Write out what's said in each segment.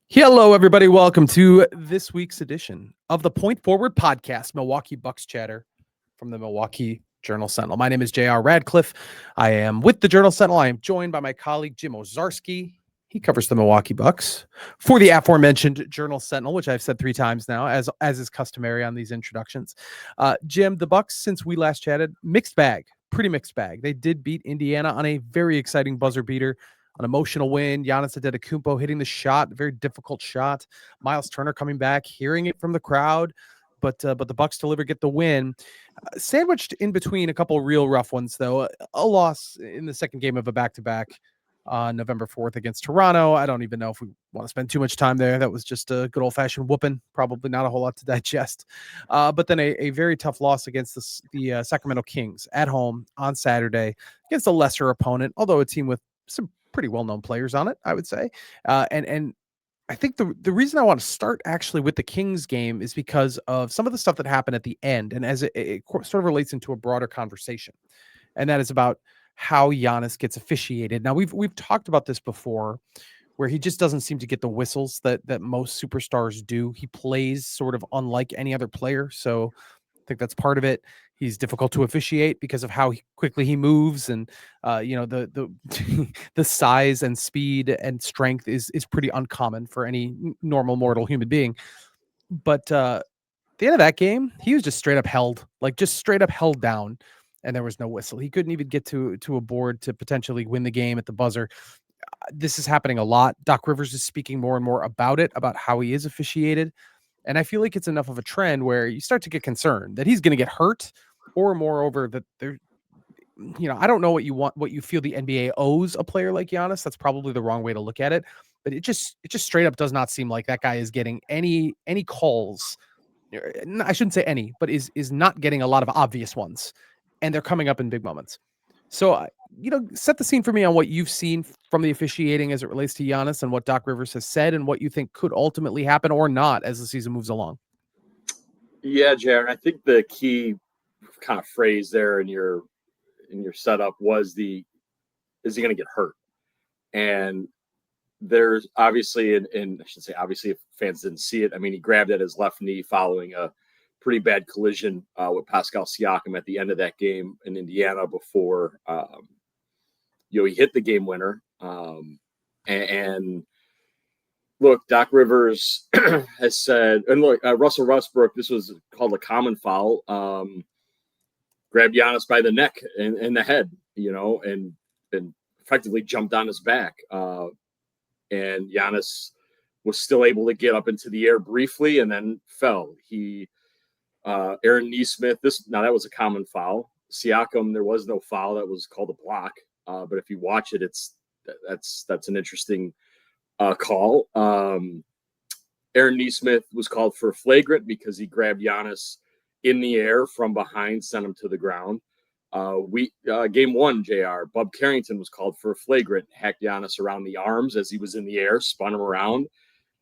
Hello, everybody. Welcome to this week's edition of the Point Forward Podcast, Milwaukee Bucks Chatter from the Milwaukee Journal Sentinel. My name is JR Radcliffe. I am with the Journal Sentinel. I am joined by my colleague, Jim Owczarski. He covers the Milwaukee Bucks for the aforementioned Journal Sentinel, which I've said 3 times now, as is customary on these introductions. Jim, the Bucks, since we last chatted, mixed bag, pretty mixed bag. They did beat Indiana on a very exciting buzzer beater. An emotional win. Giannis Antetokounmpo hitting the shot, very difficult shot. Miles Turner coming back, hearing it from the crowd, but the Bucks deliver, get the win. Sandwiched in between a couple real rough ones, though. A loss in the second game of a back-to-back on November 4th against Toronto. I don't even know if we want to spend too much time there. That was just a good old-fashioned whooping. Probably not a whole lot to digest. But then a very tough loss against the Sacramento Kings at home on Saturday against a lesser opponent, although a team with some pretty well-known players on it, I would say. And I think the reason I want to start actually with the Kings game is because of some of the stuff that happened at the end, and as it sort of relates into a broader conversation, and that is about how Giannis gets officiated. Now, we've talked about this before, where he just doesn't seem to get the whistles that most superstars do. He plays sort of unlike any other player, so I think that's part of it. He's difficult to officiate because of how quickly he moves, and the the size and speed and strength is pretty uncommon for any normal mortal human being. But at the end of that game, he was just straight up held, just straight up held down, and there was no whistle. He couldn't even get to a board to potentially win the game at the buzzer. This is happening a lot. Doc Rivers is speaking more and more about it, about how he is officiated. And I feel like it's enough of a trend where you start to get concerned that he's going to get hurt, or moreover, that there, I don't know what you feel the NBA owes a player like Giannis. That's probably the wrong way to look at it. But it just straight up does not seem like that guy is getting any calls. I shouldn't say any, but is not getting a lot of obvious ones. And they're coming up in big moments. So, set the scene for me on what you've seen from the officiating as it relates to Giannis and what Doc Rivers has said and what you think could ultimately happen or not as the season moves along. Yeah, Jared, I think the key kind of phrase there in your setup was is he going to get hurt? And there's obviously, and I should say obviously, if fans didn't see it, I mean, he grabbed at his left knee following a pretty bad collision with Pascal Siakam at the end of that game in Indiana before he hit the game winner. And look, Doc Rivers has said, and look, Russell Westbrook, this was called a common foul, grabbed Giannis by the neck and the head, and effectively jumped on his back. And Giannis was still able to get up into the air briefly and then fell. Aaron Nesmith, that was a common foul. Siakam, there was no foul. That was called a block. But if you watch it, that's an interesting call. Aaron Nesmith was called for a flagrant because he grabbed Giannis in the air from behind, sent him to the ground. Game 1, JR, Bub Carrington was called for a flagrant, hacked Giannis around the arms as he was in the air, spun him around,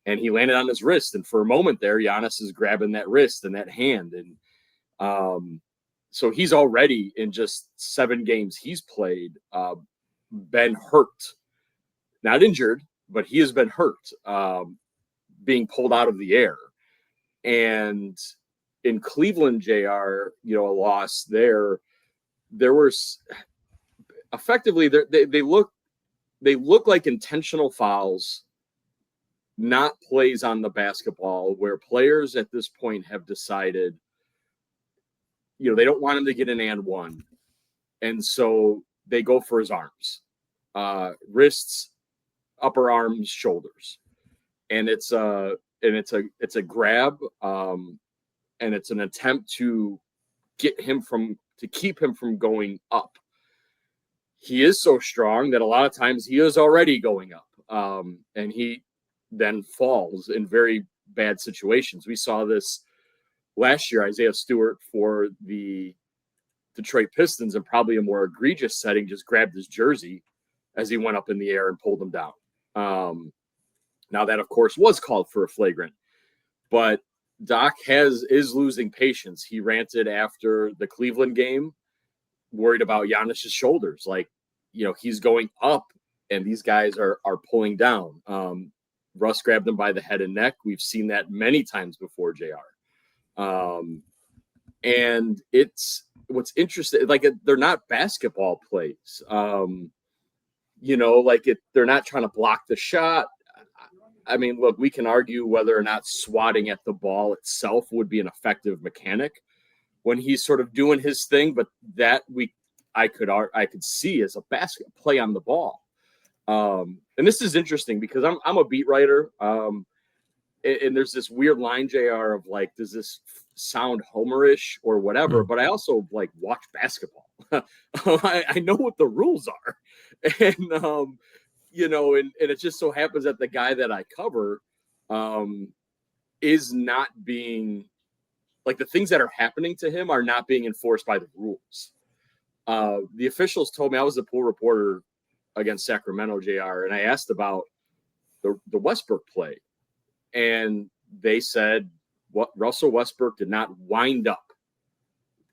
and he landed on his wrist. And for a moment there, Giannis is grabbing that wrist and that hand. And so he's already, in just 7 games he's played, been hurt. Not injured, but he has been hurt, being pulled out of the air. And in Cleveland, JR, a loss there was effectively they look like intentional fouls, not plays on the basketball, where players at this point have decided, they don't want him to get an and one. And so they go for his arms, wrists, upper arms, shoulders. And it's a grab, and it's an attempt to keep him from going up. He is so strong that a lot of times he is already going up, and he then falls in very bad situations. We saw this last year. Isaiah Stewart for the Detroit Pistons, in probably a more egregious setting, just grabbed his jersey as he went up in the air and pulled him down. Now that, of course, was called for a flagrant, but Doc is losing patience. He ranted after the Cleveland game, worried about Giannis's shoulders. He's going up and these guys are pulling down. Russ grabbed him by the head and neck. We've seen that many times before, JR. And it's what's interesting, like they're not basketball plays. They're not trying to block the shot. I mean, look, we can argue whether or not swatting at the ball itself would be an effective mechanic when he's sort of doing his thing, but that I could see as a basket play on the ball. And this is interesting because I'm a beat writer. And there's this weird line, JR, of like, does this sound homerish or whatever? But I also like watch basketball. I know what the rules are. And, and it just so happens that the guy that I cover is not being, like, the things that are happening to him are not being enforced by the rules. The officials told me, I was the pool reporter against Sacramento, JR, and I asked about the Westbrook play. And they said what Russell Westbrook did not wind up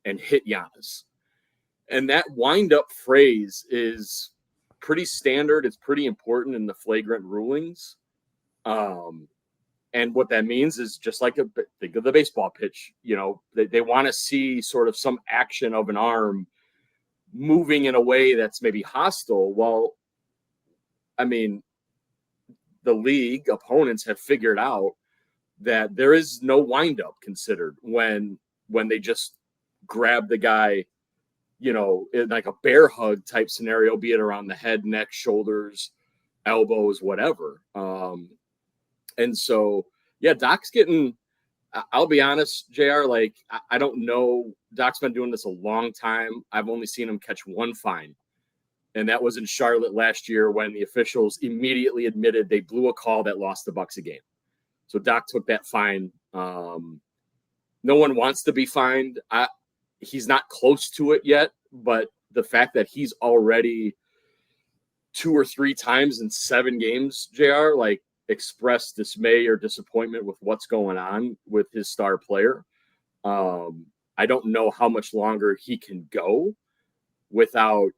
and hit Giannis. And that wind up phrase is pretty standard. It's pretty important in the flagrant rulings. And what that means is just like think of the baseball pitch. They want to see sort of some action of an arm moving in a way that's maybe hostile. Well, I mean, the league opponents have figured out that there is no windup considered when they just grab the guy, in like a bear hug type scenario, be it around the head, neck, shoulders, elbows, whatever. And so, yeah, Doc's getting, I'll be honest, JR, like, I don't know. Doc's been doing this a long time. I've only seen him catch one fine. And that was in Charlotte last year when the officials immediately admitted they blew a call that lost the Bucks a game. So Doc took that fine. No one wants to be fined. He's not close to it yet, but the fact that he's already 2 or 3 times in 7 games, JR, like, expressed dismay or disappointment with what's going on with his star player. I don't know how much longer he can go without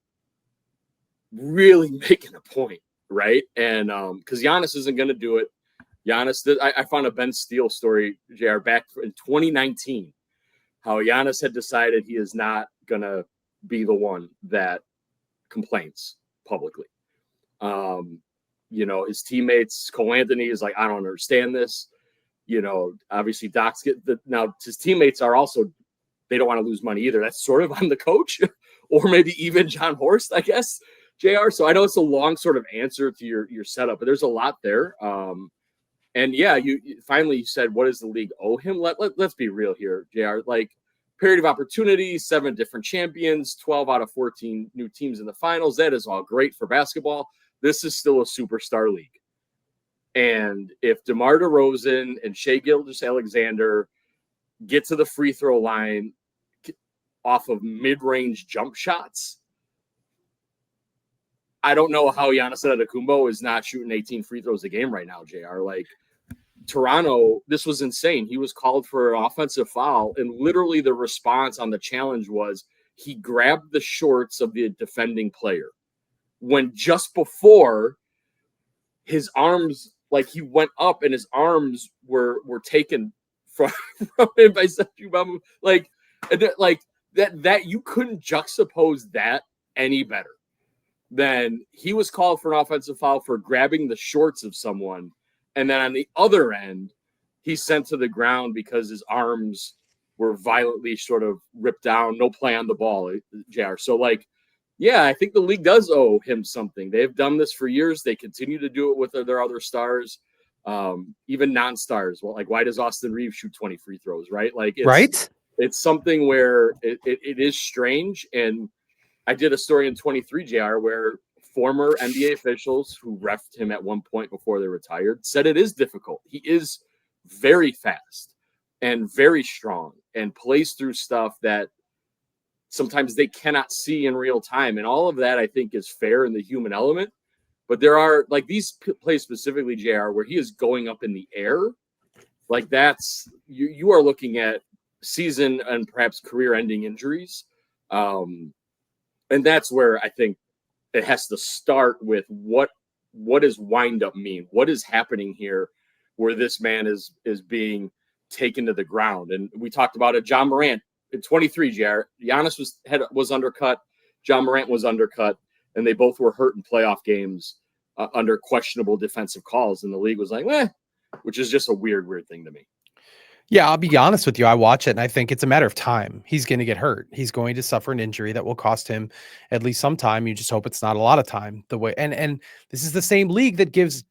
really making a point, right? And because Giannis isn't going to do it. Giannis, I found a Ben Steele story, JR, back in 2019, how Giannis had decided he is not going to be the one that complains publicly. His teammates, Cole Anthony is like, I don't understand this. Obviously Doc's now his teammates are also, they don't want to lose money either. That's sort of on the coach or maybe even John Horst, I guess. JR. So I know it's a long sort of answer to your setup, but there's a lot there. And yeah, you finally said, what does the league owe him? Let's be real here, JR. Like, period of opportunity, 7 different champions, 12 out of 14 new teams in the finals. That is all great for basketball. This is still a superstar league. And if DeMar DeRozan and Shai Gilgeous-Alexander get to the free throw line off of mid-range jump shots, I don't know how Giannis Antetokounmpo is not shooting 18 free throws a game right now, JR. Like, Toronto, this was insane. He was called for an offensive foul, and literally the response on the challenge was he grabbed the shorts of the defending player when just before his arms, like, he went up and his arms were taken from him by Sacramento. Like that you couldn't juxtapose that any better. Then he was called for an offensive foul for grabbing the shorts of someone. And then on the other end, he's sent to the ground because his arms were violently sort of ripped down. No play on the ball, JR. So, like, yeah, I think the league does owe him something. They've done this for years. They continue to do it with their other stars, even non-stars. Well, like, why does Austin Reeves shoot 20 free throws, right? Like, it's something where it is strange. And I did a story in 23, JR, where former NBA officials who reffed him at one point before they retired said it is difficult. He is very fast and very strong and plays through stuff that sometimes they cannot see in real time. And all of that, I think, is fair in the human element. But there are, like, these plays specifically, JR, where he is going up in the air. Like, that's, you are looking at season and perhaps career-ending injuries. And that's where I think it has to start with what what does wind up mean? What is happening here where this man is being taken to the ground? And we talked about it. John Morant at 23, JR. Giannis was undercut. John Morant was undercut, and they both were hurt in playoff games under questionable defensive calls. And the league was like, which is just a weird thing to me. Yeah, I'll be honest with you. I watch it and I think it's a matter of time. He's going to get hurt. He's going to suffer an injury that will cost him at least some time. You just hope it's not a lot of time. And this is the same league that gives.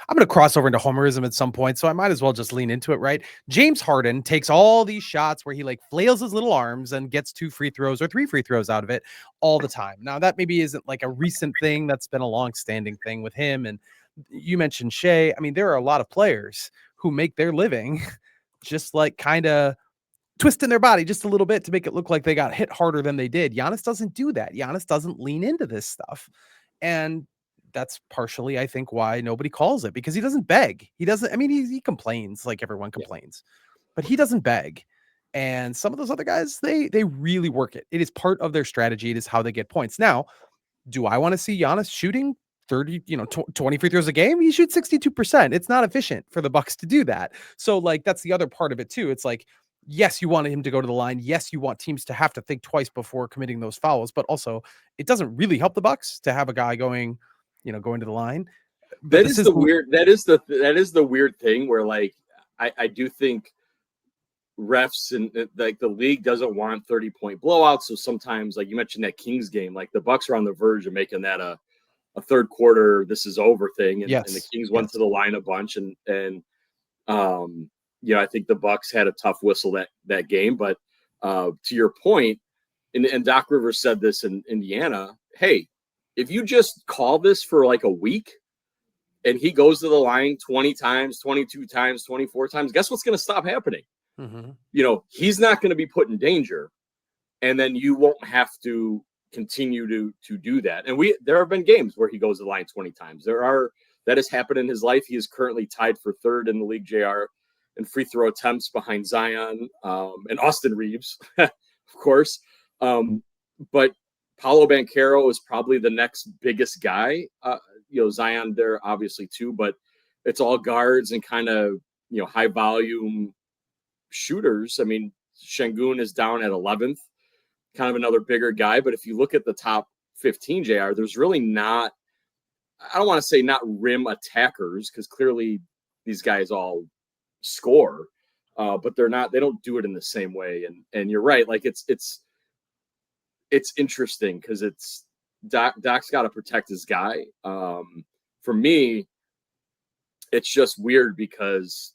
I'm going to cross over into homerism at some point, so I might as well just lean into it, right? James Harden takes all these shots where he like flails his little arms and gets 2 free throws or 3 free throws out of it all the time. Now, that maybe isn't like a recent thing. That's been a long-standing thing with him. And you mentioned Shea. I mean, there are a lot of players who make their living just like kind of twisting their body just a little bit to make it look like they got hit harder than they did. Giannis doesn't do that. Giannis doesn't lean into this stuff. And that's partially, I think, why nobody calls it, because he doesn't beg. He doesn't. I mean, he complains like everyone complains, but he doesn't beg. And some of those other guys, they really work it. It is part of their strategy. It is how they get points. Now, do I want to see Giannis shooting 30, 20 free throws a game? He shoots 62%. It's not efficient for the Bucks to do that. So like, that's the other part of it too. It's like, yes, you want him to go to the line. Yes, you want teams to have to think twice before committing those fouls, but also it doesn't really help the Bucks to have a guy going to the line. But that is the weird thing where like, I do think refs and like the league doesn't want 30-point blowouts. So sometimes, like you mentioned that Kings game, like the Bucks are on the verge of making that a third quarter, this is over thing. And, and the Kings went to the line a bunch. And I think the Bucks had a tough whistle that game. But to your point, and Doc Rivers said this in Indiana, hey, if you just call this for like a week and he goes to the line 20 times, 22 times, 24 times, guess what's going to stop happening? Mm-hmm. He's not going to be put in danger. And then you won't have to continue to do that. And there have been games where he goes to the line 20 times. That has happened in his life. He is currently tied for third in the league, JR, in free throw attempts behind Zion and Austin Reeves, of course. But Paolo Banchero is probably the next biggest guy. Zion there obviously too, but it's all guards and kind of, high volume shooters. I mean, Şengün is down at 11th, kind of another bigger guy. But if you look at the top 15, JR, there's really not, I don't want to say not rim attackers, because clearly these guys all score, but they don't do it in the same way. And you're right. Like it's interesting because Doc's got to protect his guy. For me, it's just weird because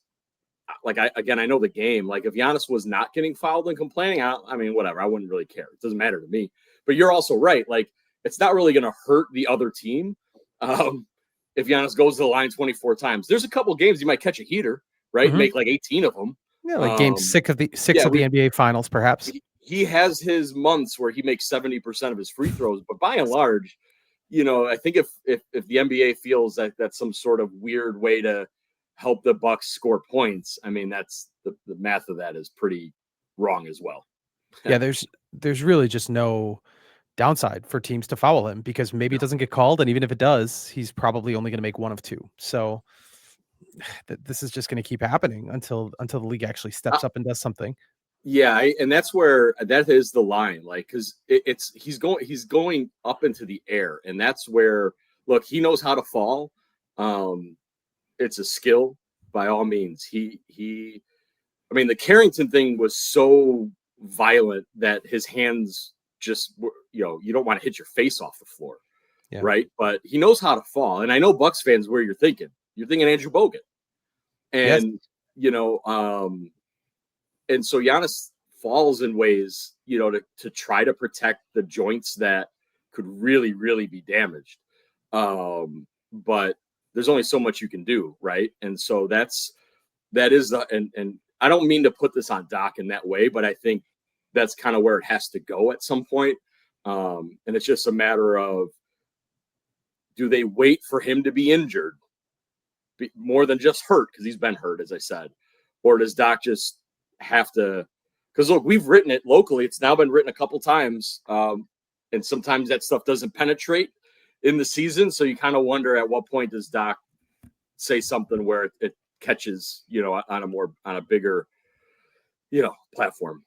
like, I know the game. Like if Giannis was not getting fouled and complaining, I mean, whatever, I wouldn't really care. It doesn't matter to me. But you're also right. Like it's not really going to hurt the other team if Giannis goes to the line 24 times. There's a couple of games you might catch a heater, right? Mm-hmm. Make like 18 of them. Yeah, like game 6 of the NBA Finals, perhaps. He has his months where he makes 70% of his free throws, but by and large, I think if the NBA feels that that's some sort of weird way to help the Bucks score points, I mean, that's the math of that is pretty wrong as well. Yeah, there's really just no downside for teams to foul him, because maybe it doesn't get called, and even if it does, he's probably only going to make 1 of 2. So this is just going to keep happening until the league actually steps up and does something. Yeah, and that's where that is the line, like, because he's going up into the air, and that's where, look, he knows how to fall. It's a skill by all means. I mean, the Carrington thing was so violent that his hands just, you don't want to hit your face off the floor, right? But he knows how to fall, and I know Bucks fans where you're thinking Andrew Bogut, and and so Giannis falls in ways, to try to protect the joints that could really, really be damaged. But there's only so much you can do, right? And so that is and I don't mean to put this on Doc in that way, but I think that's kind of where it has to go at some point. And it's just a matter of, do they wait for him to be injured more than just hurt, because he's been hurt, as I said, or does Doc just have to, because look, we've written it locally. It's now been written a couple times. And sometimes that stuff doesn't penetrate in the season. So you kind of wonder at what point does Doc say something where it catches, on a bigger, platform.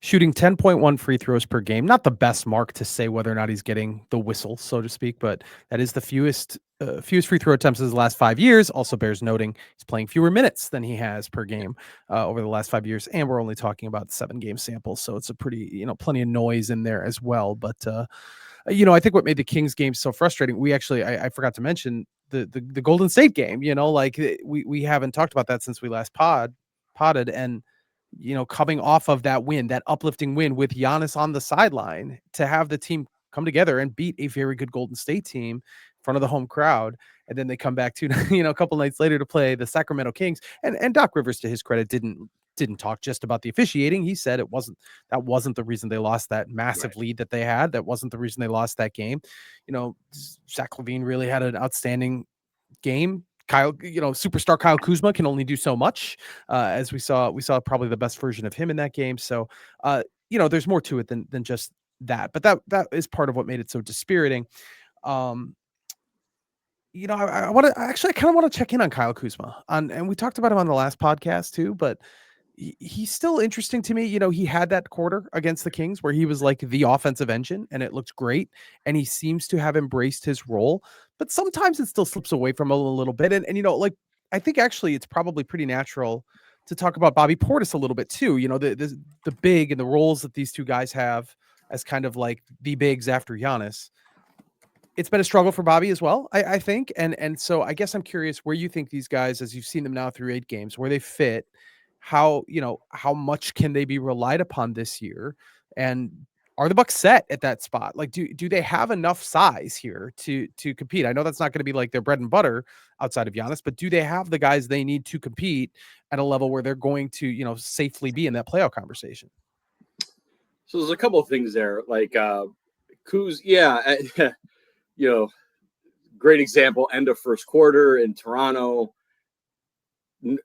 Shooting 10.1 free throws per game. Not the best mark to say whether or not he's getting the whistle, so to speak, but that is the fewest free throw attempts in the last 5 years. Also bears noting he's playing fewer minutes than he has per game over the last 5 years. And we're only talking about 7-game samples. So it's a pretty, plenty of noise in there as well. But, I think what made the Kings game so frustrating, we actually, I forgot to mention the Golden State game, we haven't talked about that since we last potted. And, coming off of that win, that uplifting win with Giannis on the sideline, to have the team come together and beat a very good Golden State team in front of the home crowd. And then they come back to, a couple nights later to play the Sacramento Kings. And Doc Rivers, to his credit, didn't talk just about the officiating. He said that wasn't the reason they lost that massive lead that they had. That wasn't the reason they lost that game. Zach LaVine really had an outstanding game. Superstar Kyle Kuzma can only do so much, as we saw probably the best version of him in that game. So, there's more to it than just that, but that is part of what made it so dispiriting. I kind of want to check in on Kyle Kuzma and we talked about him on the last podcast too, but he's still interesting to me. He had that quarter against the Kings where he was like the offensive engine and it looked great. And he seems to have embraced his role, but sometimes it still slips away from him a little bit. And I think actually it's probably pretty natural to talk about Bobby Portis a little bit too. The big and the roles that these two guys have as kind of like the bigs after Giannis. It's been a struggle for Bobby as well, I think. And so I guess I'm curious where you think these guys, as you've seen them now through 8 games, where they fit, how much can they be relied upon this year? And are the Bucks set at that spot? Like, do they have enough size here to compete? I know that's not going to be like their bread and butter outside of Giannis, but do they have the guys they need to compete at a level where they're going to, safely be in that playoff conversation? So there's a couple of things there, like Kuz, great example, end of first quarter in Toronto.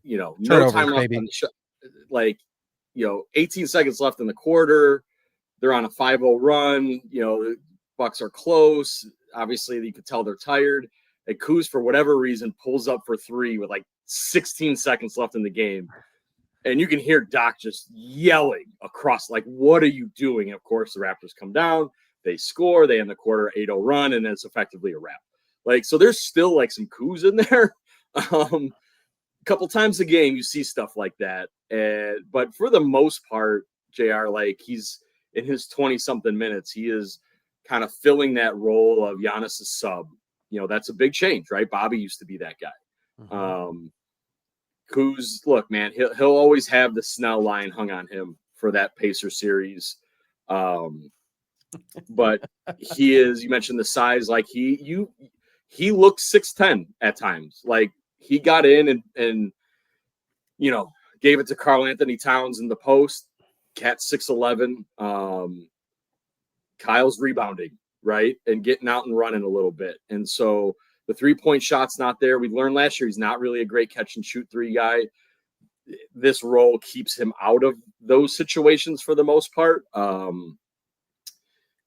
No time left on the shot. 18 seconds left in the quarter. They're on a 5-0 run. The Bucks are close. Obviously, you could tell they're tired. And Kuz, for whatever reason, pulls up for 3 with like 16 seconds left in the game. And you can hear Doc just yelling across, like, what are you doing? And of course, the Raptors come down. They score. They end the quarter 8-0 run, and then it's effectively a wrap. So there's still like some Kuz in there. Couple times a game you see stuff like that, but for the most part, JR, like, he's in his 20-something minutes, he is kind of filling that role of Giannis's sub. That's a big change, right? Bobby used to be that guy. Mm-hmm. Kuz, look, man, he'll always have the Snell line hung on him for that Pacer series. But he is, you mentioned the size, like he looks 6'10" at times. Like, he got in and gave it to Karl Anthony Towns in the post. Cat's 6'11". Kyle's rebounding, right, and getting out and running a little bit. And so the 3-point shot's not there. We learned last year he's not really a great catch and shoot 3 guy. This role keeps him out of those situations for the most part. I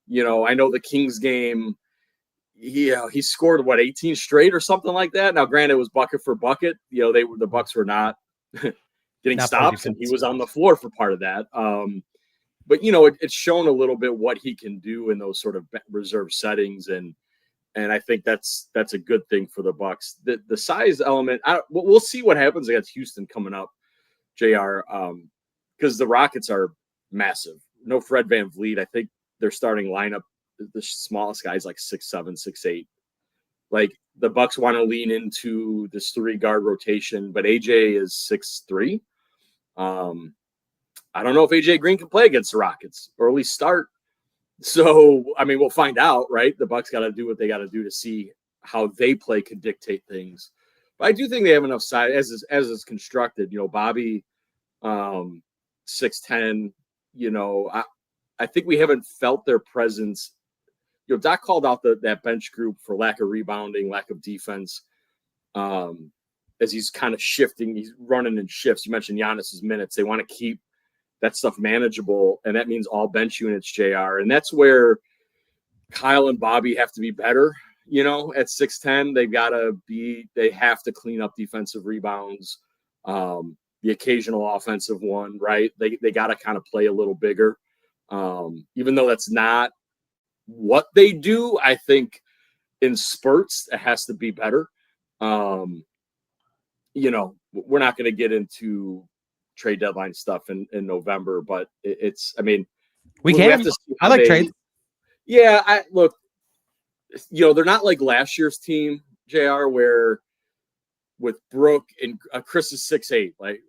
know the Kings game, he scored 18 straight or something like that. Now, granted, it was bucket for bucket. The Bucks were not getting stops, and he was on the floor for part of that. But it's shown a little bit what he can do in those sort of reserve settings, and I think that's a good thing for the Bucks. The size element, we'll see what happens against Houston coming up, JR, because the Rockets are massive. No Fred VanVleet. I think their starting lineup, the smallest guy is like 6'7", 6'8". Like, the Bucks want to lean into this 3-guard rotation, but AJ is 6'3". I don't know if AJ Green can play against the Rockets, or at least start. So, I mean, we'll find out, right? The Bucks got to do what they got to do to see how they play can dictate things. But I do think they have enough size as is constructed. Bobby, 6'10". I think we haven't felt their presence. Doc called out that bench group for lack of rebounding, lack of defense, as he's kind of shifting. He's running in shifts. You mentioned Giannis's minutes. They want to keep that stuff manageable, and that means all bench units, JR. And that's where Kyle and Bobby have to be better. at 6'10", they have to clean up defensive rebounds, the occasional offensive one, right? They got to kind of play a little bigger. Even though that's not what they do, I think in spurts, it has to be better. We're not going to get into trade deadline stuff in November, but we have to see I like trades. Yeah, look, they're not like last year's team, JR, where with Brooke and Chris is 6'8". Like,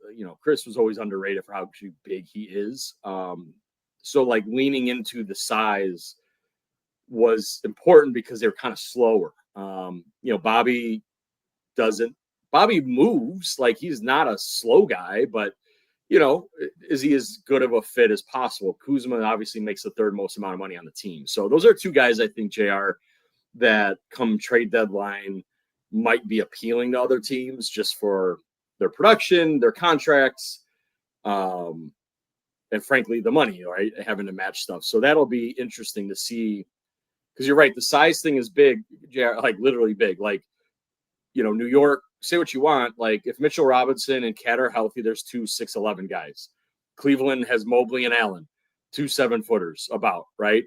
Chris was always underrated for how big he is. So like leaning into the size was important because they were kind of slower. Bobby moves, like he's not a slow guy, but is he as good of a fit as possible? Kuzma obviously makes the third most amount of money on the team. So those are two guys I think, JR, that come trade deadline might be appealing to other teams just for their production, their contracts, and frankly, the money, right? Having to match stuff. So that'll be interesting to see. Because you're right, the size thing is big, like literally big. Like, New York, say what you want. Like, if Mitchell Robinson and Cat are healthy, there's 2 6'11" guys. Cleveland has Mobley and Allen, 2 7-footers about, right?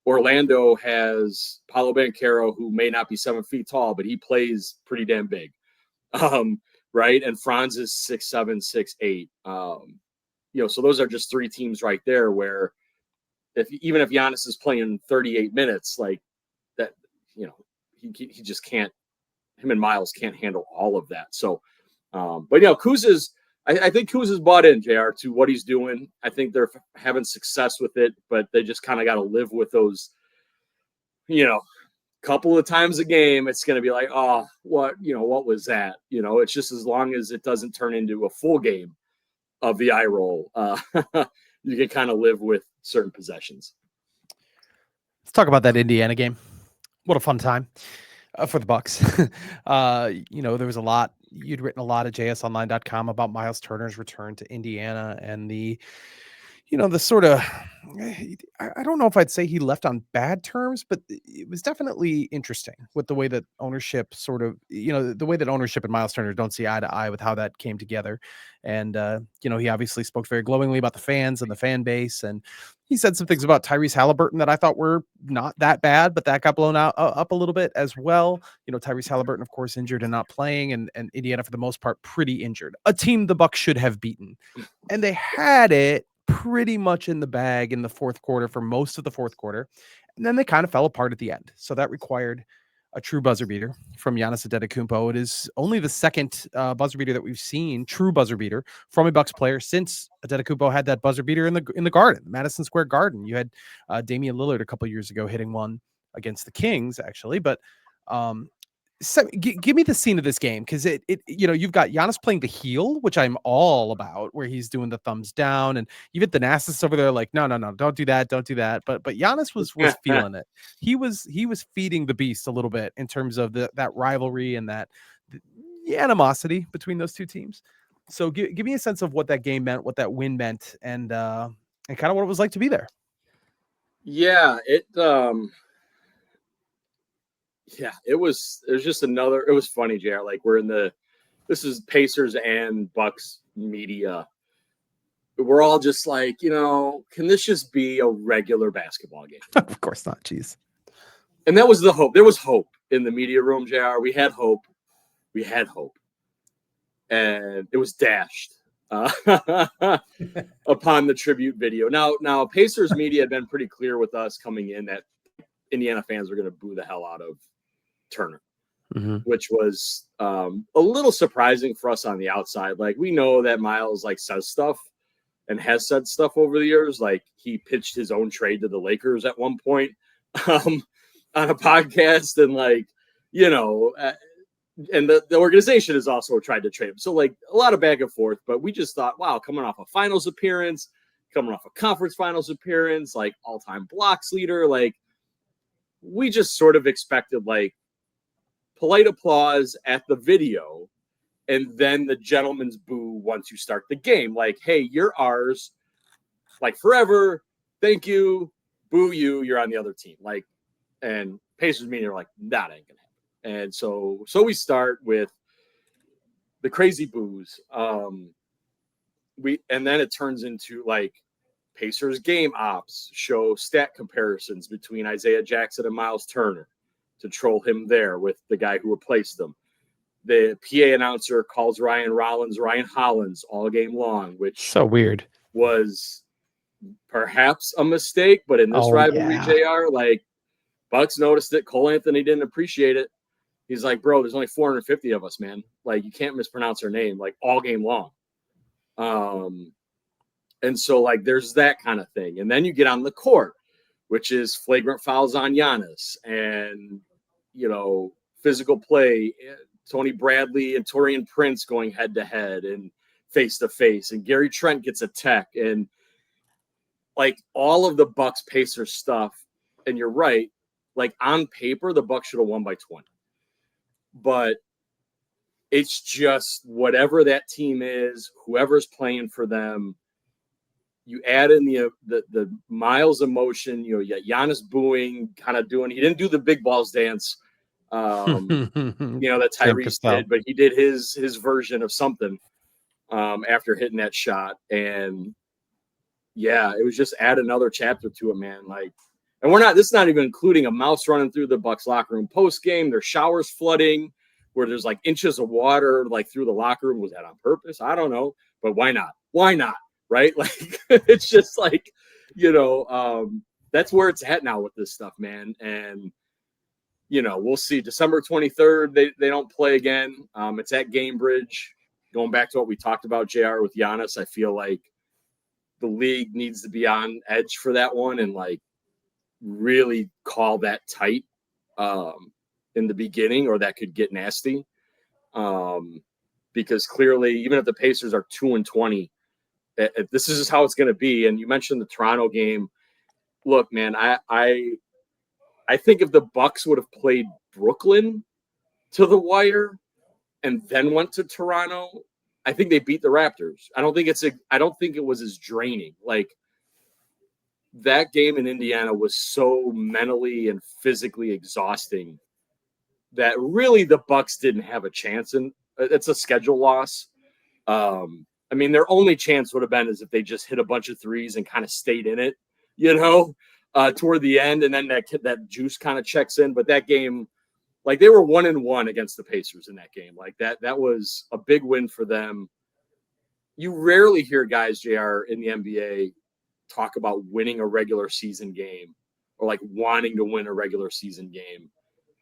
Orlando has Paolo Banchero, who may not be 7 feet tall, but he plays pretty damn big, right? And Franz is 6'7", 6'8". So those are just 3 teams right there where even if Giannis is playing 38 minutes, like that, he just can't. Him and Miles can't handle all of that. So, but Kuz I think Kuz is bought in, JR, to what he's doing. I think they're having success with it, but they just kind of got to live with those, couple of times a game. It's going to be like, oh, what was that? It's just as long as it doesn't turn into a full game of the eye roll, you can kind of live with certain possessions. Let's talk about that Indiana game. What a fun time for the Bucks. There was a lot. You'd written a lot at jsonline.com about Miles Turner's return to Indiana and the sort of, I don't know if I'd say he left on bad terms, but it was definitely interesting with the way that ownership sort of, the way that ownership and Miles Turner don't see eye to eye with how that came together. And, he obviously spoke very glowingly about the fans and the fan base. And he said some things about Tyrese Halliburton that I thought were not that bad, but that got blown out up a little bit as well. Tyrese Halliburton, of course, injured and not playing, and Indiana, for the most part, pretty injured. A team the Bucks should have beaten. And they had it pretty much in the bag in the fourth quarter for most of the fourth quarter. And then they kind of fell apart at the end. So that required a true buzzer beater from Giannis Antetokounmpo. It is only the second buzzer beater that we've seen, true buzzer beater from a Bucks player since Antetokounmpo had that buzzer beater in the Garden, Madison Square Garden. You had Damian Lillard a couple years ago hitting one against the Kings, actually. But give me the scene of this game, because you've got Giannis playing the heel, which I'm all about, where he's doing the thumbs down, and even Thanasis over there like, no, don't do that. But Giannis was feeling it. He was feeding the beast a little bit in terms of that rivalry and the animosity between those two teams. So give me a sense of what that game meant, what that win meant, and kind of what it was like to be there. Yeah, it was just it was funny, JR. Like, this is Pacers and Bucks media. We're all just like, can this just be a regular basketball game? Of course not. Jeez. And that was the hope. There was hope in the media room, JR. We had hope. And it was dashed upon the tribute video. Now, Pacers media had been pretty clear with us coming in that Indiana fans were going to boo the hell out of Turner, which was a little surprising for us on the outside. Like, we know that Miles says stuff and has said stuff over the years. Like, he pitched his own trade to the Lakers at one point on a podcast, and and the organization has also tried to trade him. So a lot of back and forth, but we just thought, wow, coming off a finals appearance, coming off a conference finals appearance, all-time blocks leader, we just sort of expected polite applause at the video, and then the gentleman's boo once you start the game. Hey, you're ours, forever. Thank you. Boo you. You're on the other team. And Pacers meeting are like, that ain't gonna happen. And so we start with the crazy boos. And then it turns into like Pacers game ops show stat comparisons between Isaiah Jackson and Miles Turner to troll him there with the guy who replaced them. The PA announcer calls Ryan Hollins all game long, which so weird. Was perhaps a mistake, but in this rivalry, JR, like Bucks noticed it. Cole Anthony didn't appreciate it. He's like, bro, there's only 450 of us, man. Like, you can't mispronounce our name like all game long. And so like there's that kind of thing. And then you get on the court, which is flagrant fouls on Giannis and physical play. Tony Bradley and Taurean Prince going head to head and face to face, and Gary Trent gets a tech, and like all of the Bucks Pacers stuff. And you're right, like on paper, the Bucks should have won by 20, but it's just whatever that team is, whoever's playing for them. You add in the Miles emotion, you got Giannis booing, kind of doing. He didn't do the big balls dance, that Tyrese did, but he did his version of something after hitting that shot. And yeah, it was just add another chapter to it, man. Like, and this is not even including a mouse running through the Bucks locker room post game. There's showers flooding where there's like inches of water like through the locker room. Was that on purpose? I don't know, but why not? Why not? Right? Like, it's just like, that's where it's at now with this stuff, man. And, we'll see. December 23rd, they don't play again. It's at Gamebridge. Going back to what we talked about, JR, with Giannis, I feel like the league needs to be on edge for that one and, like, really call that tight in the beginning, or that could get nasty. Because clearly, even if the Pacers are 2-20, this is just how it's going to be. And you mentioned the Toronto game. Look, man, I think if the Bucks would have played Brooklyn to the wire and then went to Toronto, I think they beat the Raptors. I don't think it was as draining. Like, that game in Indiana was so mentally and physically exhausting that really the Bucks didn't have a chance. And it's a schedule loss. I mean, their only chance would have been is if they just hit a bunch of threes and kind of stayed in it, toward the end, and then that juice kind of checks in. But that game, like, they were 1-1 against the Pacers in that game. Like, that was a big win for them. You rarely hear guys, JR, in the NBA talk about winning a regular season game or like wanting to win a regular season game.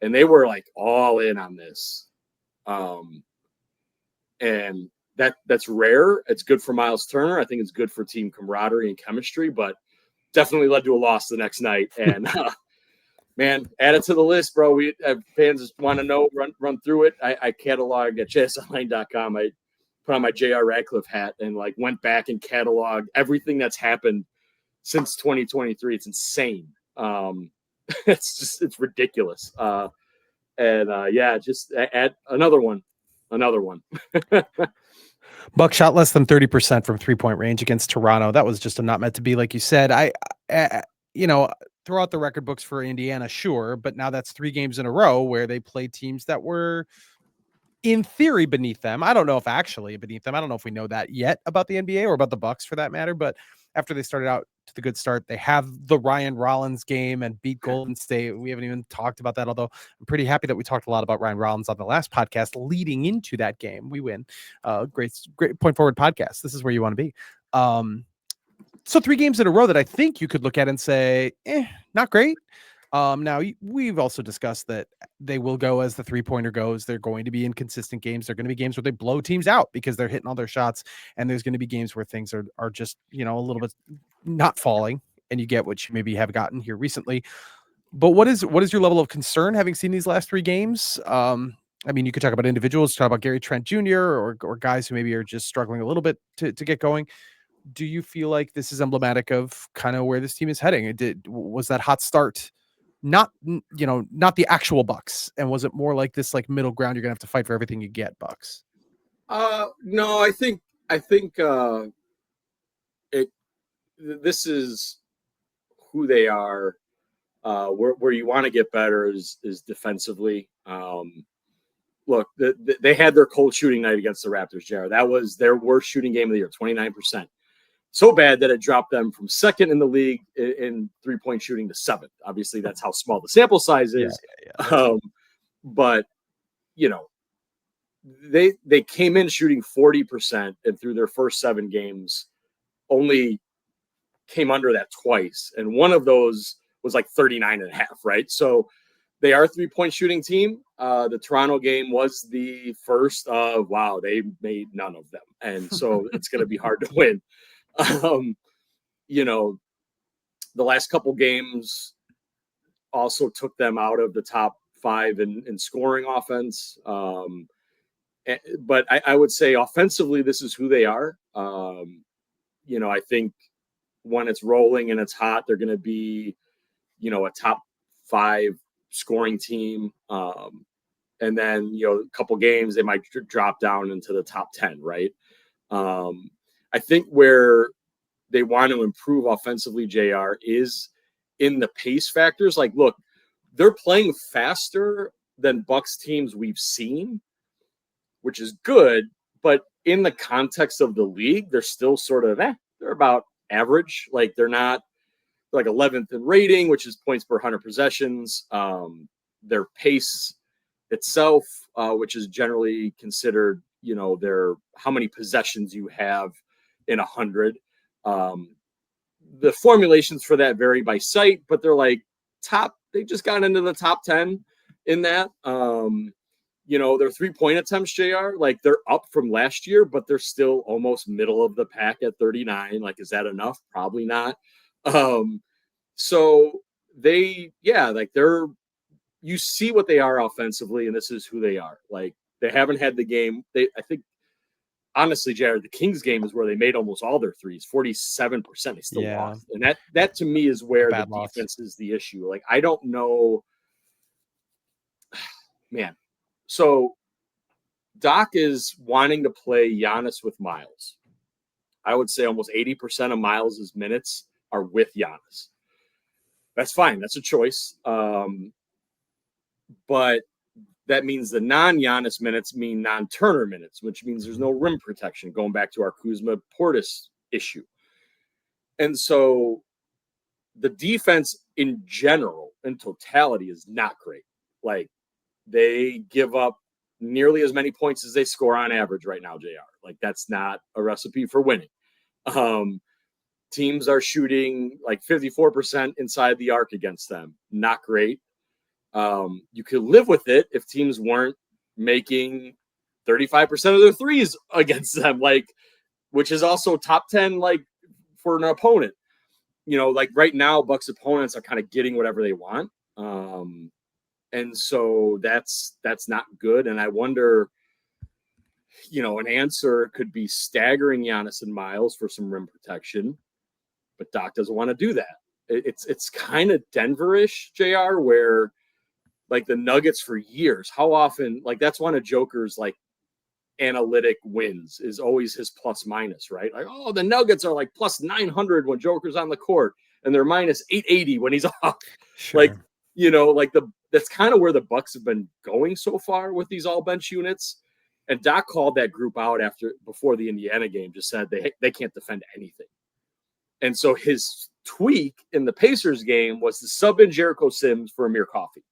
And they were like all in on this. And that's rare. It's good for Miles Turner. I think it's good for team camaraderie and chemistry, but definitely led to a loss the next night. And man, add it to the list, bro. We fans just want to know, run through it. I cataloged at jsonline.com. I put on my JR Radcliffe hat and like went back and cataloged everything that's happened since 2023. It's insane. It's ridiculous. Just add another one. Buck shot less than 30% from 3-point range against Toronto. That was just not meant to be, like you said. Throw out the record books for Indiana, sure, but now that's 3 games in a row where they played teams that were, in theory, beneath them. I don't know if actually beneath them. I don't know if we know that yet about the NBA or about the Bucks for that matter, but after they started out to the good start, they have the Ryan Rollins game and beat Golden State. We haven't even talked about that, although I'm pretty happy that we talked a lot about Ryan Rollins on the last podcast leading into that game. We win. Great point forward podcast. This is where you want to be. So 3 games in a row that I think you could look at and say, not great. Now we've also discussed that they will go as the 3-pointer goes. They're going to be inconsistent games. They're going to be games where they blow teams out because they're hitting all their shots. And there's going to be games where things are just, a little bit not falling, and you get what you maybe have gotten here recently. But what is your level of concern having seen these last 3 games? I mean, you could talk about individuals, talk about Gary Trent Jr. or guys who maybe are just struggling a little bit to get going. Do you feel like this is emblematic of kind of where this team is heading? Was that hot start not the actual Bucks, and was it more like this, like, middle ground, you're gonna have to fight for everything you get Bucks? No, I think this is who they are. Where you want to get better is defensively. Look, they had their cold shooting night against the Raptors, JR. That was their worst shooting game of the year, 29%. So bad that it dropped them from second in the league in three-point shooting to seventh. Obviously, that's how small the sample size is. But, you know, they came in shooting 40%, and through their first 7 games only came under that twice. And one of those was like 39.5, right? So they are a three-point shooting team. The Toronto game was the first of, wow, they made none of them. And so it's going to be hard to win. You know, the last couple games also took them out of the top 5 in scoring offense. But I would say offensively, this is who they are. You know, I think when it's rolling and it's hot, they're going to be, you know, a top 5 scoring team. And then, you know, a couple games, they might drop down into the top 10, right? I think where they want to improve offensively, JR, is in the pace factors. Like, look, they're playing faster than Bucks teams we've seen, which is good. But in the context of the league, they're still sort of, they're about average. Like, they're not like 11th in rating, which is points per 100 possessions. Their pace itself, which is generally considered, you know, their how many possessions you have in 100. The formulations for that vary by site, but they're like they just got into the top 10 in that. You know, their 3-point attempts, JR, like they're up from last year, but they're still almost middle of the pack at 39. Like, is that enough? Probably not. So you see what they are offensively, and this is who they are. Like, they haven't had the game. I think, honestly, Jared, the Kings game is where they made almost all their threes, 47%. They still lost. And that to me is where the defense is the issue. Like, I don't know, man. So Doc is wanting to play Giannis with Miles. I would say almost 80% of Miles's minutes are with Giannis. That's fine. That's a choice. But that means the non-Giannis minutes mean non-Turner minutes, which means there's no rim protection, going back to our Kuzma Portis issue. And so the defense in general, in totality, is not great. Like, they give up nearly as many points as they score on average right now, JR. Like, that's not a recipe for winning. Teams are shooting like 54% inside the arc against them. Not great. You could live with it if teams weren't making 35% of their threes against them, like, which is also top 10, like, for an opponent. You know, like right now, Bucks opponents are kind of getting whatever they want. And so that's not good. And I wonder, you know, an answer could be staggering Giannis and Miles for some rim protection, but Doc doesn't want to do that. It's kind of Denver-ish, JR, where like the Nuggets for years, how often, like, that's one of Joker's like analytic wins, is always his plus minus, right? Like, oh, the Nuggets are like plus 900 when Joker's on the court, and they're minus 880 when he's off. Sure. Like, you know, like that's kind of where the Bucks have been going so far with these all bench units. And Doc called that group out before the Indiana game, just said they can't defend anything. And so his tweak in the Pacers game was to sub in Jericho Sims for Amir Coffey.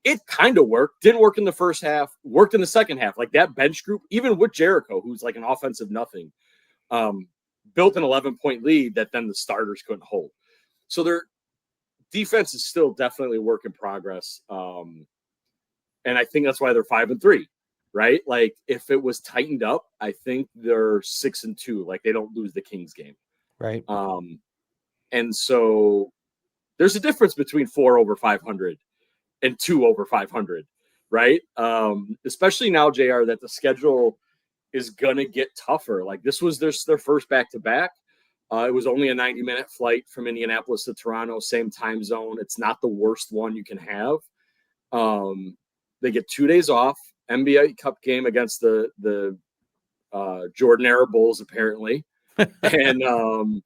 It kind of worked. Didn't work in the first half, worked in the second half. Like, that bench group, even with Jericho, who's like an offensive nothing, built an 11-point lead that then the starters couldn't hold. So their defense is still definitely a work in progress. And I think that's why they're 5-3, right? Like, if it was tightened up, I think they're 6-2. Like, they don't lose the Kings game. Right. And so there's a difference between 4 over 500 and 2 over 500, right? Especially now, JR, that the schedule is going to get tougher. Like, this was their first back-to-back. It was only a 90-minute flight from Indianapolis to Toronto, same time zone. It's not the worst one you can have. They get 2 days off, NBA Cup game against the Jordan-era Bulls, apparently. And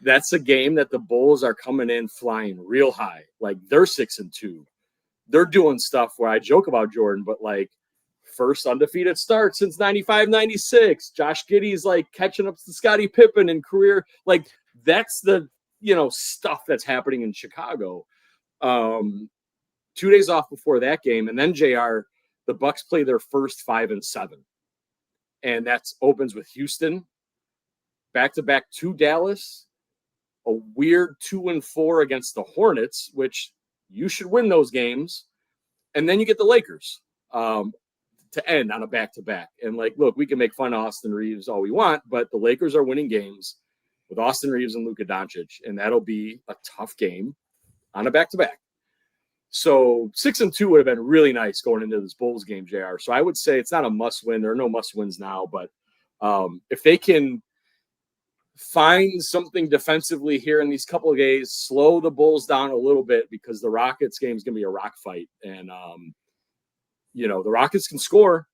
that's a game that the Bulls are coming in flying real high. Like they're 6-2. They're doing stuff where I joke about Jordan, but like first undefeated start since 95, 96. Josh Giddey's like catching up to Scottie Pippen in career. Like that's the, stuff that's happening in Chicago. 2 days off before that game. And then JR, the Bucks play their first 5-7. And that's opens with Houston, back-to-back to Dallas, a weird 2-4 against the Hornets, which you should win those games. And then you get the Lakers to end on a back-to-back. And like, look, we can make fun of Austin Reeves all we want, but the Lakers are winning games with Austin Reeves and Luka Doncic, and that'll be a tough game on a back-to-back. So 6-2 would have been really nice going into this Bulls game, JR. So I would say it's not a must-win. There are no must-wins now, but if they can find something defensively here in these couple of days, slow the Bulls down a little bit, because the Rockets game is going to be a rock fight. And, the Rockets can score.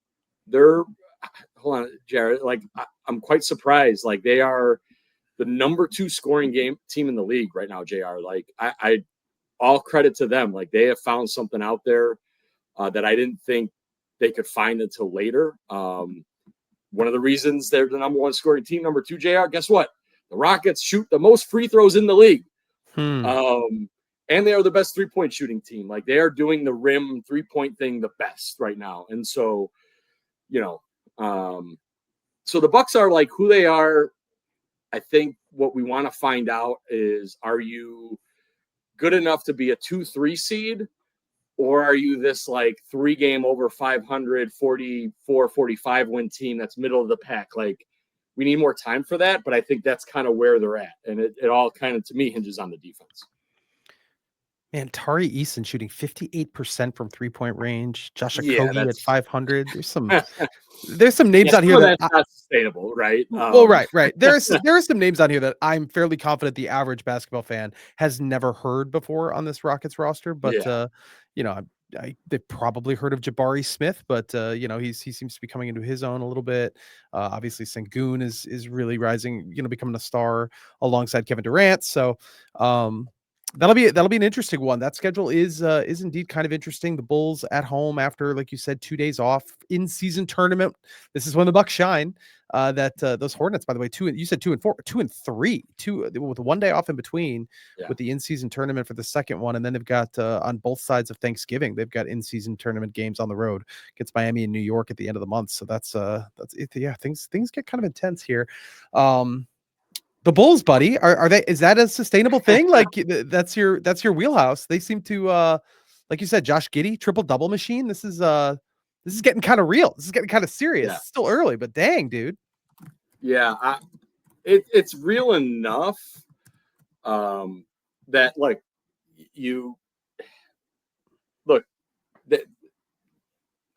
Hold on, Jared. Like, I'm quite surprised. Like, they are the number 2 scoring team in the league right now, JR. Like, I all credit to them. Like, they have found something out there that I didn't think they could find until later. One of the reasons they're the number 1 scoring team, number 2, JR, guess what? The Rockets shoot the most free throws in the league. And they are the best 3-point shooting team. Like, they are doing the rim 3-point thing the best right now. And so, so the Bucks are like who they are. I think what we want to find out is, are you good enough to be a 2-3 seed? Or are you this like 3-game over 500, 44, 45 win team that's middle of the pack? Like, we need more time for that, but I think that's kind of where they're at. And it all kind of, to me, hinges on the defense. Man, Tari Eason shooting 58% from 3-point range. Josh Okogie at 500. There's some names on here that's not sustainable, right? Right. There are some names on here that I'm fairly confident the average basketball fan has never heard before on this Rockets roster. But they've probably heard of Jabari Smith, but he seems to be coming into his own a little bit. Obviously, Sengun is really rising, becoming a star alongside Kevin Durant. So. That'll be an interesting one. That schedule is indeed kind of interesting. The Bulls at home after, like you said, 2 days off, in-season tournament. This is when the Bucks shine. Those Hornets, by the way, 2-4, 2-3, with 1 day off in between, with the in-season tournament for the second one, and then they've got on both sides of Thanksgiving, they've got in-season tournament games on the road against Miami and New York at the end of the month. So that's it. Yeah, things get kind of intense here. The Bulls, buddy, is that a sustainable thing? Like that's your wheelhouse. They seem to, like you said, Josh Giddey, triple-double machine. This is getting kind of real. This is getting kind of serious. Yeah. It's still early, but dang, dude. Yeah, it's real enough that like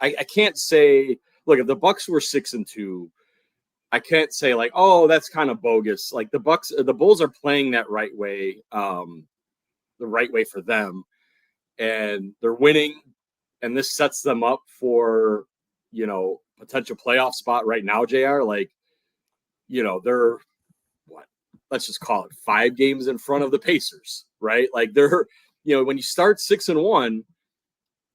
I can't say, look, if the Bucks were 6-2. I can't say like, oh, that's kind of bogus. Like the Bulls are playing that right way, the right way for them, and they're winning, and this sets them up for, potential playoff spot right now, JR. Like, they're let's just call it 5 games in front of the Pacers, right? Like they're, when you start 6-1,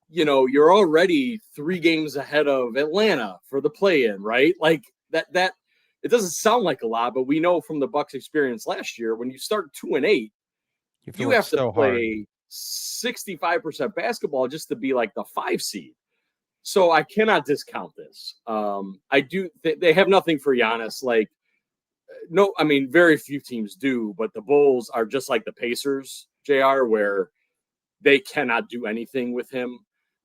you're already 3 games ahead of Atlanta for the play-in, right? Like that. It doesn't sound like a lot, but we know from the Bucks experience last year, when you start 2-8, you have to play 65% basketball just to be like the 5 seed. So I cannot discount this. I do. They have nothing for Giannis. Like, no, I mean, very few teams do, but the Bulls are just like the Pacers, JR, where they cannot do anything with him.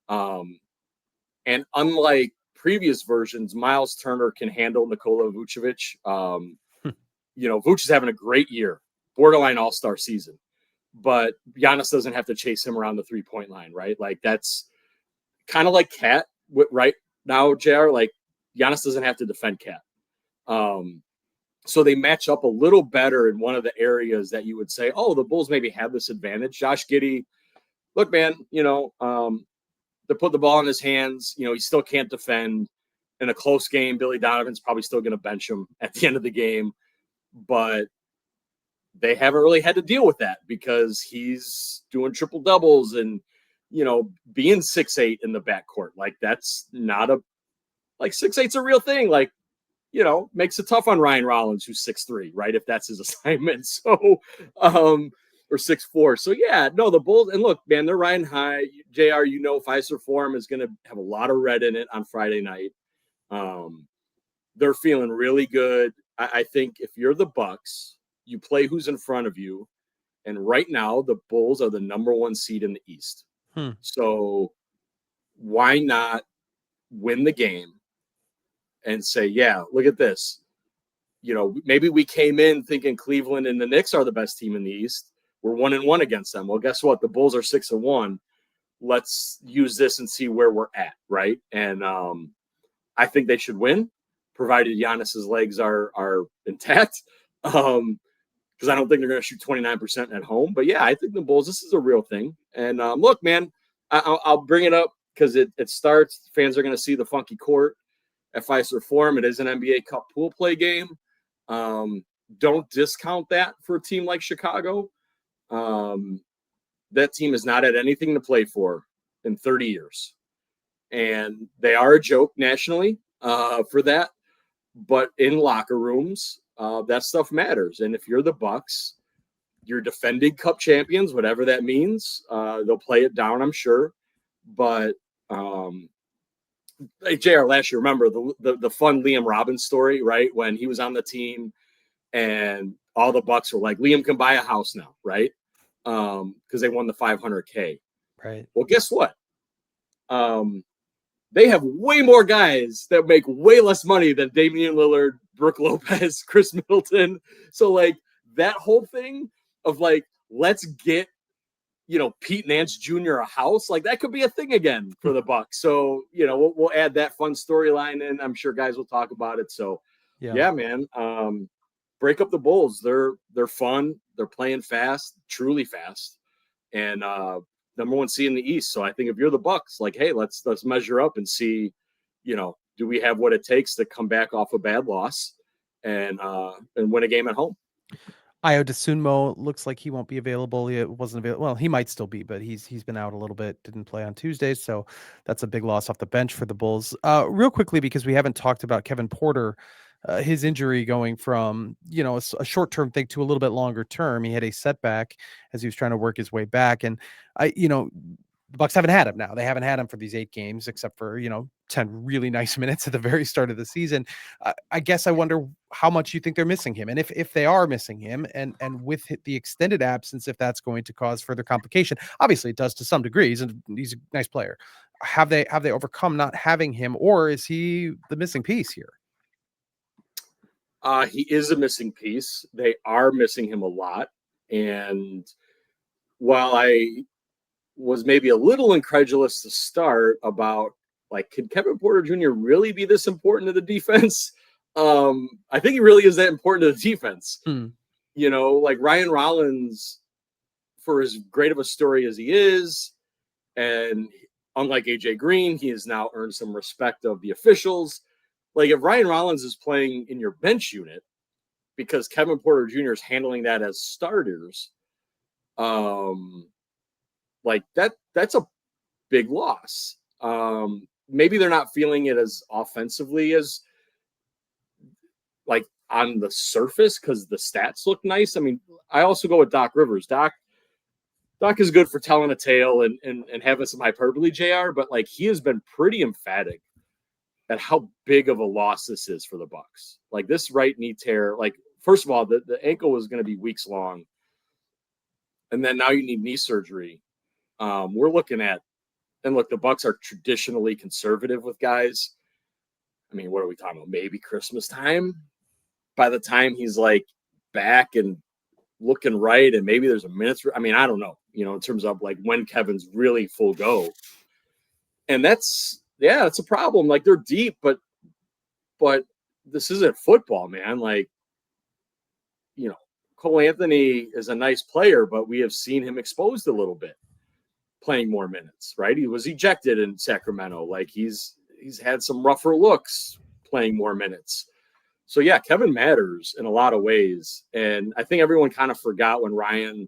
And unlike previous versions, Miles Turner can handle Nikola Vucevic. Vuce is having a great year, borderline all-star season, but Giannis doesn't have to chase him around the 3-point line, right? Like that's kind of like Cat right now, JR. Like Giannis doesn't have to defend Cat. So they match up a little better in one of the areas that you would say, oh, the Bulls maybe have this advantage. Josh Giddey, look, man, to put the ball in his hands, he still can't defend. In a close game, Billy Donovan's probably still going to bench him at the end of the game. But, they haven't really had to deal with that because he's doing triple doubles and, being 6'8" in the backcourt. Like, that's not like 6'8's a real thing. Like, makes it tough on Ryan Rollins, who's 6'3", right? If that's his assignment. So, or 6'4". So yeah, no, the Bulls, and look, man, they're riding high. JR, Fiserv Forum is going to have a lot of red in it on Friday night. They're feeling really good. I think if you're the Bucks, you play who's in front of you. And right now, the Bulls are the number 1 seed in the East. So why not win the game and say, yeah, look at this. Maybe we came in thinking Cleveland and the Knicks are the best team in the East. We're 1-1 against them. Well, guess what? The Bulls are 6-1. Let's use this and see where we're at, right? And I think they should win, provided Giannis's legs are intact. Because I don't think they're going to shoot 29% at home. But yeah, I think the Bulls, this is a real thing. And look, man, I'll bring it up because it starts. Fans are going to see the funky court at Fiserv Forum. It is an NBA Cup pool play game. Don't discount that for a team like Chicago. That team has not had anything to play for in 30 years. And they are a joke nationally for that. But in locker rooms, that stuff matters. And if you're the Bucks, you're defending Cup champions, whatever that means. They'll play it down, I'm sure. But like JR last year, remember the fun Liam Robbins story, right? When he was on the team and all the Bucks were like, Liam can buy a house now, right? Because they won the $500K. Right. Well, guess what? They have way more guys that make way less money than Damian Lillard, Brook Lopez, Chris Middleton. So like that whole thing of like, let's get, Pete Nance Jr. a house, like that could be a thing again for the Bucks. So, we'll add that fun storyline in. I'm sure guys will talk about it. So yeah, man, break up the Bulls. They're fun. They're playing fast, truly fast. And, number 1 seed in the East. So I think if you're the Bucks, like, hey, let's measure up and see, do we have what it takes to come back off a bad loss and win a game at home? Ayo Dosunmu looks like he won't be available. He wasn't available. Well, he might still be, but he's been out a little bit. Didn't play on Tuesday, so that's a big loss off the bench for the Bulls. Real quickly, because we haven't talked about Kevin Porter, his injury going from a short-term thing to a little bit longer term. He had a setback as he was trying to work his way back, and the Bucks haven't had him now. They haven't had him for these 8 games, except for 10 really nice minutes at the very start of the season. I guess I wonder how much you think they're missing him, and if they are missing him, and with the extended absence, if that's going to cause further complication. Obviously, it does to some degrees, and he's a nice player. Have they overcome not having him, or is he the missing piece here? He is a missing piece. They are missing him a lot, and while I was maybe a little incredulous to start about like, could Kevin Porter Jr. really be this important to the defense? I think he really is that important to the defense. Like Ryan Rollins, for as great of a story as he is, and unlike AJ Green, he has now earned some respect of the officials. Like if Ryan Rollins is playing in your bench unit because Kevin Porter Jr. is handling that as starters, like that's a big loss. Maybe they're not feeling it as offensively as like on the surface because the stats look nice. I mean, I also go with Doc Rivers. Doc is good for telling a tale and having some hyperbole, JR, but like he has been pretty emphatic at how big of a loss this is for the Bucks. Like this right knee tear, like first of all, the ankle was going to be weeks long. And then now you need knee surgery. We're looking at, and look, the Bucks are traditionally conservative with guys. I mean, what are we talking about? Maybe Christmas time. By the time he's like back and looking right, and maybe there's a minute. I mean, I don't know. In terms of like when Kevin's really full go, and that's a problem. Like they're deep, but this isn't football, man. Like Cole Anthony is a nice player, but we have seen him exposed a little bit, playing more minutes, right? He was ejected in Sacramento. Like he's had some rougher looks playing more minutes. So yeah, Kevin matters in a lot of ways. And I think everyone kind of forgot when Ryan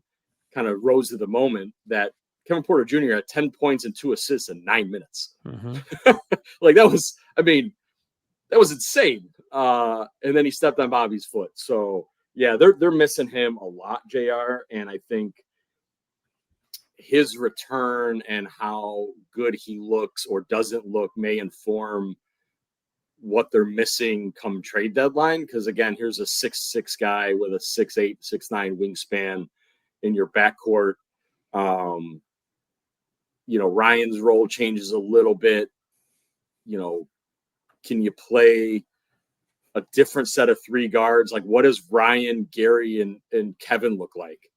kind of rose to the moment that Kevin Porter Jr. had 10 points and 2 assists in 9 minutes. Like that was insane. And then he stepped on Bobby's foot. So yeah, they're missing him a lot, JR. And I think his return and how good he looks or doesn't look may inform what they're missing come trade deadline. Because again, here's a 6'6" guy with a 6'8", 6'9" wingspan in your backcourt. Ryan's role changes a little bit. Can you play a different set of 3 guards? Like, what does Ryan, Gary, and Kevin look like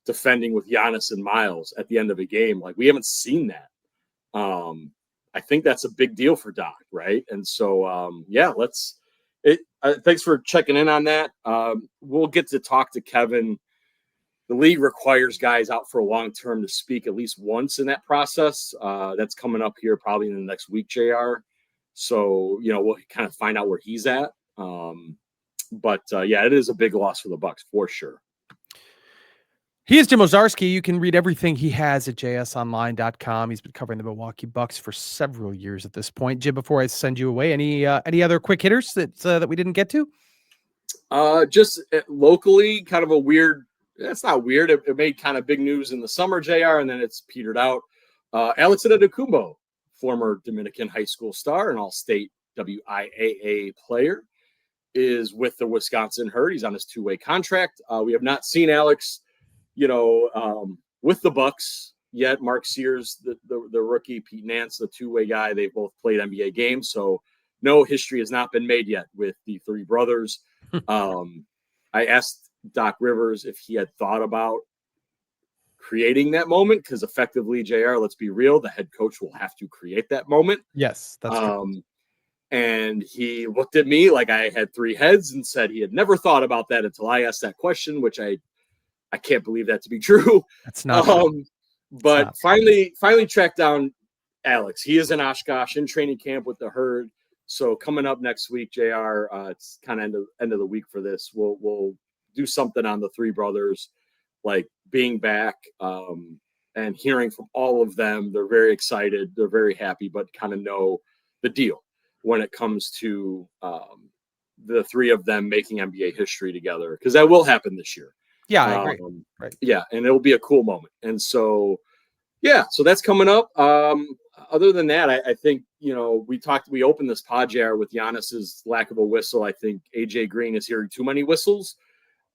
defending with Giannis and Miles at the end of a game? Like, we haven't seen that. I think that's a big deal for Doc, right? And so, thanks for checking in on that. We'll get to talk to Kevin. The league requires guys out for a long term to speak at least once in that process. That's coming up here probably in the next week, JR. So, we'll kind of find out where he's at. But it is a big loss for the Bucks for sure. He is Jim Owczarski. You can read everything he has at jsonline.com. He's been covering the Milwaukee Bucks for several years at this point. Jim, before I send you away, any other quick hitters that we didn't get to? Just locally, kind of a weird. It's not weird. It made kind of big news in the summer, JR, and then it's petered out. Alex Antetokounmpo, former Dominican high school star and all-state WIAA player, is with the Wisconsin Herd. He's on his 2-way contract. We have not seen Alex, with the Bucks yet. Mark Sears, the rookie, Pete Nance, the 2-way guy. They've both played NBA games, so no history has not been made yet with the 3 brothers. I asked Doc Rivers if he had thought about creating that moment, because effectively, JR, let's be real, the head coach will have to create that moment. Yes, that's true. And he looked at me like I had 3 heads and said he had never thought about that until I asked that question, which I can't believe that to be true. That's not but finally tracked down Alex. He is in Oshkosh in training camp with the Herd. So coming up next week, JR, it's kind of end of the week for this. We'll do something on the 3 brothers, like being back and hearing from all of them. They're very excited. They're very happy, but kind of know the deal when it comes to the 3 of them making NBA history together, because that will happen this year. Yeah, I agree. Right. Yeah, and it'll be a cool moment. And so, so that's coming up. Other than that, I think, we opened this pod, JR, with Giannis's lack of a whistle. I think AJ Green is hearing too many whistles.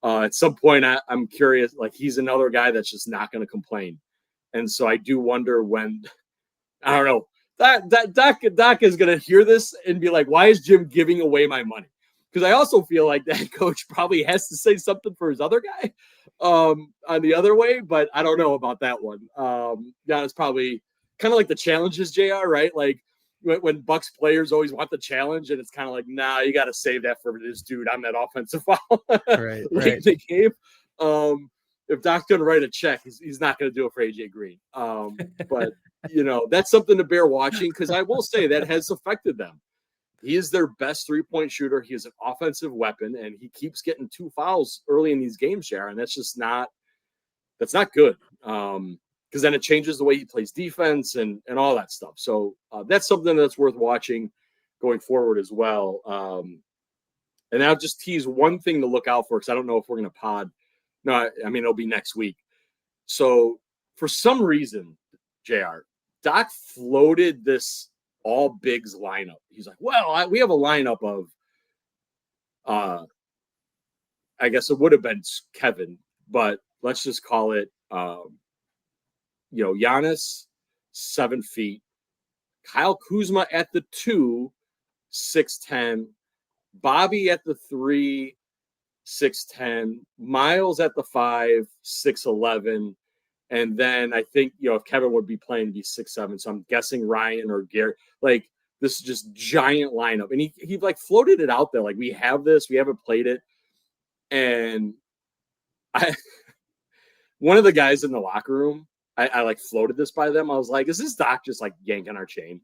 At some point, I'm curious, like, he's another guy that's just not going to complain. And so I do wonder when, I don't know, that Doc is going to hear this and be like, why is Jim giving away my money? Because I also feel like that coach probably has to say something for his other guy on the other way, but I don't know about that one. Giannis probably kind of like the challenges, JR, right? Like when Bucks players always want the challenge, and it's kind of like, nah, you got to save that for this dude on that offensive foul late in the game. If Doc's going to write a check, he's not going to do it for AJ Green. But, that's something to bear watching, because I will say that has affected them. He is their best 3-point shooter. He is an offensive weapon, and he keeps getting 2 fouls early in these games, Sharon. That's just not good. Because then it changes the way he plays defense and all that stuff. So that's something that's worth watching going forward as well. And I'll just tease one thing to look out for, because I don't know if we're going to pod. No, I mean, it'll be next week. So for some reason, JR, Doc floated this all bigs lineup. He's like, well, we have a lineup of, I guess it would have been Kevin, but let's just call it, Giannis, 7 feet, Kyle Kuzma at the 2, 6'10", Bobby at the 3, 6'10", Miles at the 5, 6'11", and then I think, if Kevin would be playing, be 6'7". So I'm guessing Ryan or Gary. Like, this is just giant lineup. And he like floated it out there. Like, we have this, we haven't played it. And one of the guys in the locker room, I like floated this by them. I was like, is this Doc just like yanking our chain?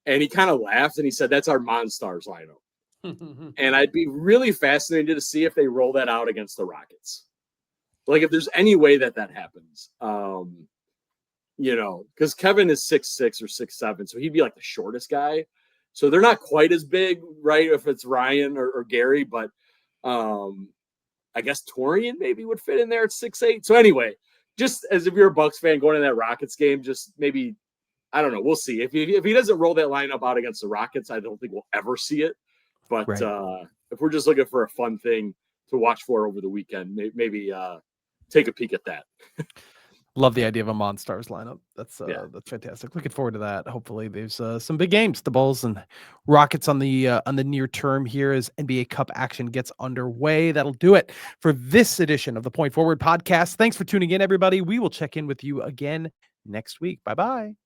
And he kind of laughed and he said, that's our Monstars lineup. And I'd be really fascinated to see if they roll that out against the Rockets. Like, if there's any way that happens, because Kevin is 6'6" or 6'7", so he'd be like the shortest guy. So they're not quite as big, right? If it's Ryan or Gary, but I guess Torian maybe would fit in there at 6'8". So anyway, just as if you're a Bucks fan going to that Rockets game, just maybe, I don't know. We'll see. If he doesn't roll that lineup out against the Rockets, I don't think we'll ever see it. But Right. If we're just looking for a fun thing to watch for over the weekend, maybe take a peek at that. Love the idea of a Monstars lineup. That's fantastic. Looking forward to that. Hopefully, there's some big games. The Bulls and Rockets on the near term here as NBA Cup action gets underway. That'll do it for this edition of the Point Forward podcast. Thanks for tuning in, everybody. We will check in with you again next week. Bye bye.